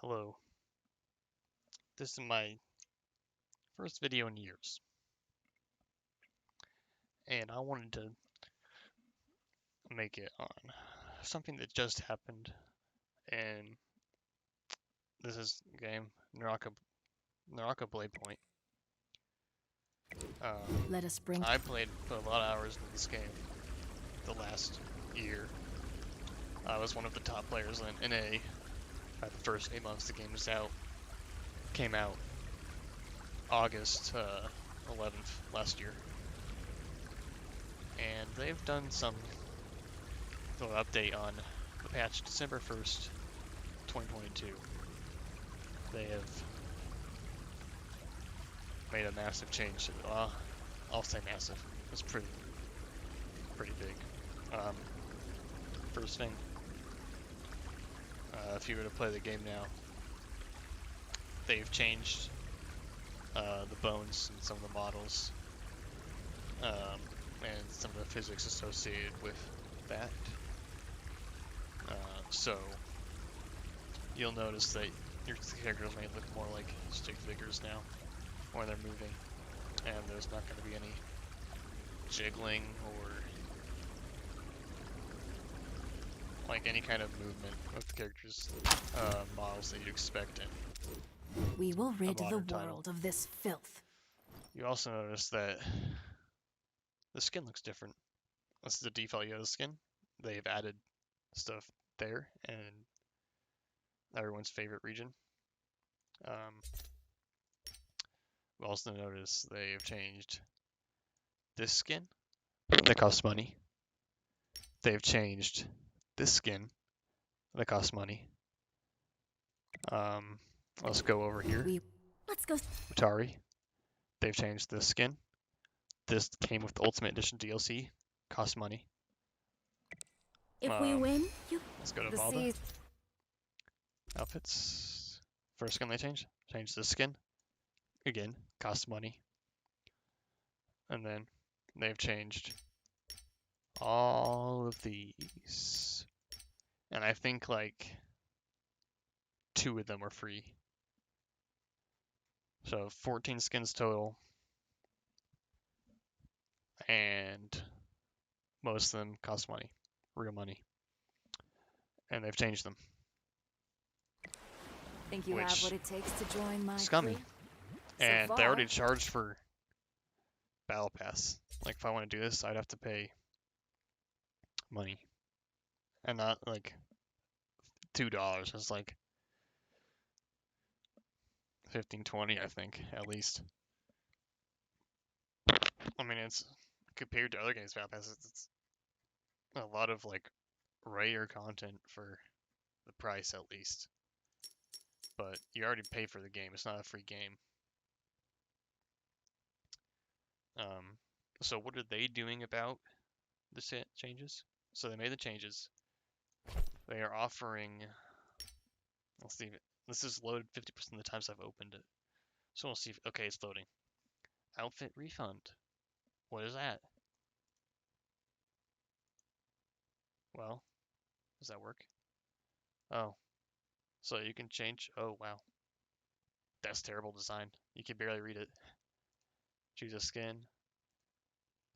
Hello. This is my first video in years, and I wanted to make it on something that just happened, and this is game Naraka Bladepoint. Let us bring. I put a lot of hours into this game the last year. I was one of the top players in NA by the first 8 months the game was out. Came out August 11th last year. And they've done some little update on the patch December 1st, 2022. They have made a massive change. I'll say massive. It's pretty big. First thing, if you were to play the game now, they've changed the bones in some of the models, and some of the physics associated with that. So you'll notice that your characters may look more like stick figures now when they're moving, and there's not going to be any jiggling or like any kind of movement of the characters models that you'd expect in We will rid the world title. of this filth. You also notice that the skin looks different. This is the default Yoda skin. They've added stuff there, and everyone's favorite region. We also notice they've changed this skin that costs money. They've changed this skin that costs money. Let's go over here. Let's go. Utari. They've changed this skin. This came with the Ultimate Edition DLC. Costs money. If we win, let's go to Valda. Outfits. First skin they changed. Changed this skin. Again, costs money. And then they've changed all of these. And I think like 2 of them are free. So 14 skins total. And most of them cost money. Real money. And they've changed them. Think you have what it takes to join my scummy. crew? And So they far. already charged for Battle Pass. Like if I want to do this, I'd have to pay money. And not like $2. It's like 15, 20, I think, at least. I mean, it's compared to other games Battle Pass, it's a lot of like rare content for the price at least. But you already pay for the game. It's not a free game. So what are they doing about the changes? So they made the changes. They are offering. Let's see. This is loaded 50% of the times I've opened it. So we'll see. Okay, it's loading. Outfit refund. What is that? Well, does that work? Oh, so you can change. Oh wow, that's terrible design. You can barely read it. Choose a skin.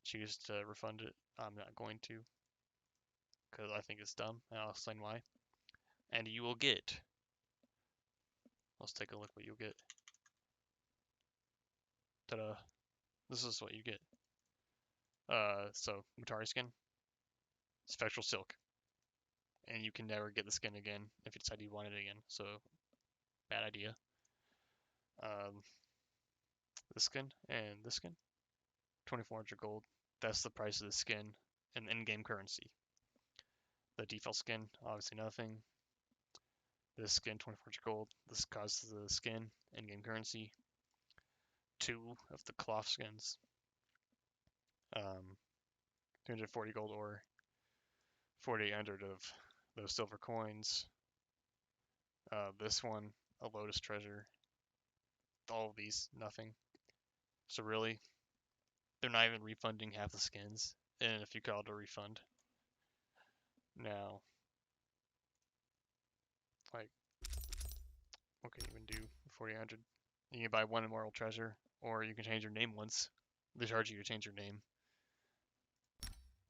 Choose to refund it. I'm not going to, because I think it's dumb, and I'll explain why. And you will get. Let's take a look what you'll get. Ta-da! This is what you get. So Mutari skin, Spectral Silk, and you can never get the skin again if you decide you want it again. So bad idea. This skin and this skin, 2,400 gold. That's the price of the skin in in-game currency. The default skin, obviously nothing. This skin, 2,400 gold. This costs the skin in-game currency. 2 of the cloth skins. 240 gold or 4,800 of those silver coins. This one, a Lotus treasure. All of these, nothing. So really, they're not even refunding half the skins, and if you call it a refund. Now, like, what can you even do for 4,800? You can buy one immortal treasure, or you can change your name once. They charge you to change your name.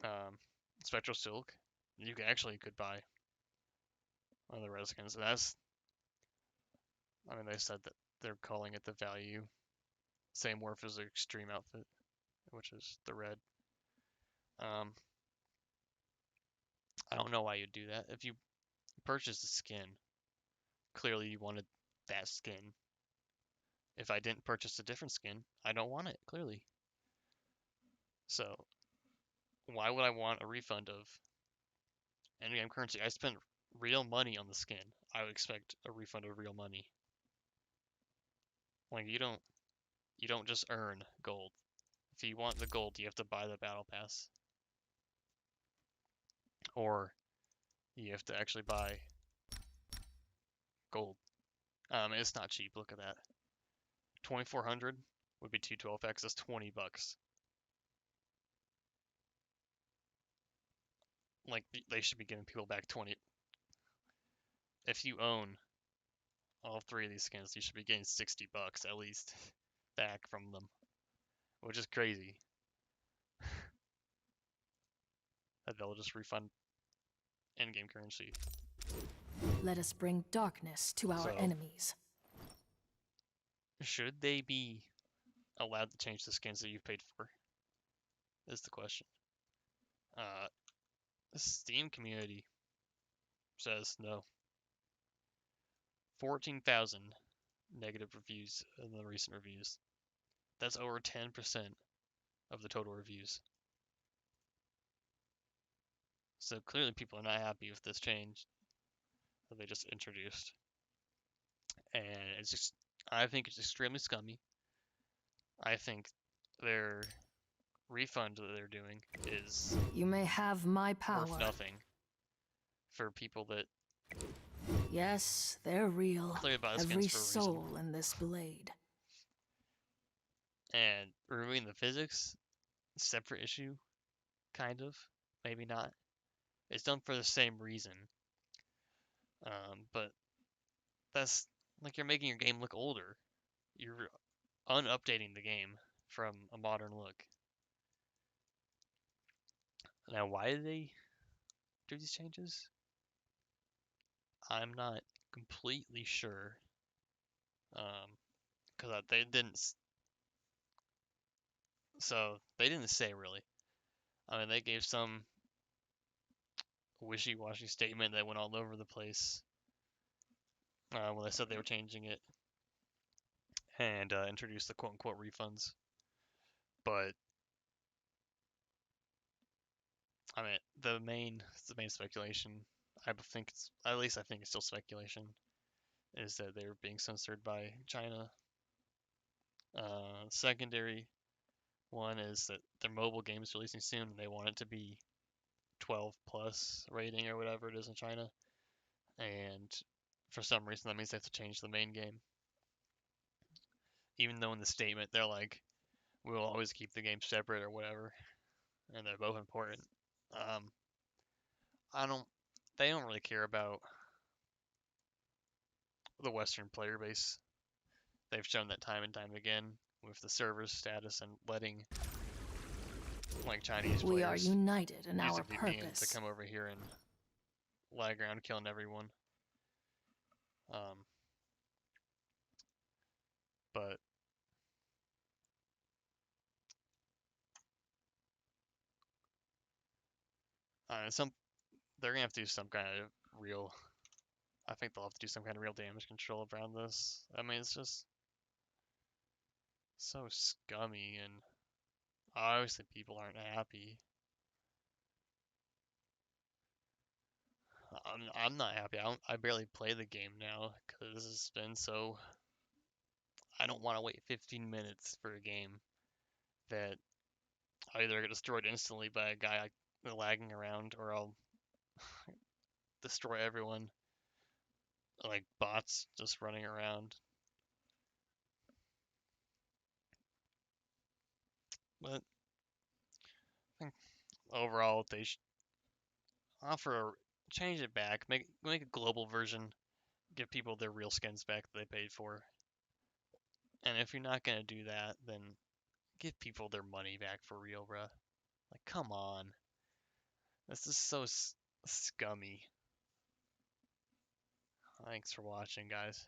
Um, Spectral Silk, you actually could buy one of the red skins. I mean, they said that they're calling it the value. Same morph as the extreme outfit, which is the red. Um, I don't know why you'd do that. If you purchase the skin, clearly you wanted that skin. If I didn't purchase a different skin, I don't want it, clearly. So, why would I want a refund of in-game currency? I spent real money on the skin. I would expect a refund of real money. Like you don't just earn gold. If you want the gold, you have to buy the battle pass. Or you have to actually buy gold. It's not cheap. Look at that. 2,400 would be 212x. That's $20. Like they should be giving people back 20. If you own all three of these skins, you should be getting $60 at least back from them, which is crazy. That they'll just refund in-game currency. Let us bring darkness to our So enemies. should they be allowed to change the skins that you've paid for? Is the question. The Steam community says no. 14,000 negative reviews in the recent reviews. That's over 10% of the total reviews. So clearly people are not happy with this change that they just introduced. And it's just, I think it's extremely scummy. I think their refund that they're doing is You may have my power. worth nothing for people that Yes, they're real. clearly buy the Every skins for a reason. soul in this blade. And removing the physics, separate issue, kind of, maybe not. It's done for the same reason. But that's like you're making your game look older. You're unupdating the game from a modern look. Now, why did they do these changes? I'm not completely sure. Because they didn't. So they didn't say really. I mean, they gave some wishy-washy statement that went all over the place when they said they were changing it and introduced the quote-unquote refunds. But I mean, the main speculation, I think it's at least I think it's still speculation, is that they're being censored by China. Secondary one is that their mobile game is releasing soon and they want it to be 12 plus rating or whatever it is in China. And for some reason that means they have to change the main game. Even though in the statement they're like, we'll always keep the game separate or whatever, and they're both important. I don't. They don't really care about the Western player base. They've shown that time and time again with the server's status and letting like Chinese players We are united in use our a VPN to purpose. come over here and lag around killing everyone. But they're gonna have to do some kind of real. I think they'll have to do some kind of real damage control around this. I mean, it's just so scummy, and obviously people aren't happy. I'm not happy. I barely play the game now because it's been so. I don't want to wait 15 minutes for a game that I either get destroyed instantly by a guy lagging around, or I'll destroy everyone like bots just running around. But I think overall they should offer change it back, make a global version give people their real skins back that they paid for. And if you're not gonna do that, then give people their money back for real, bruh. Like, come on. This is so scummy. Thanks for watching, guys.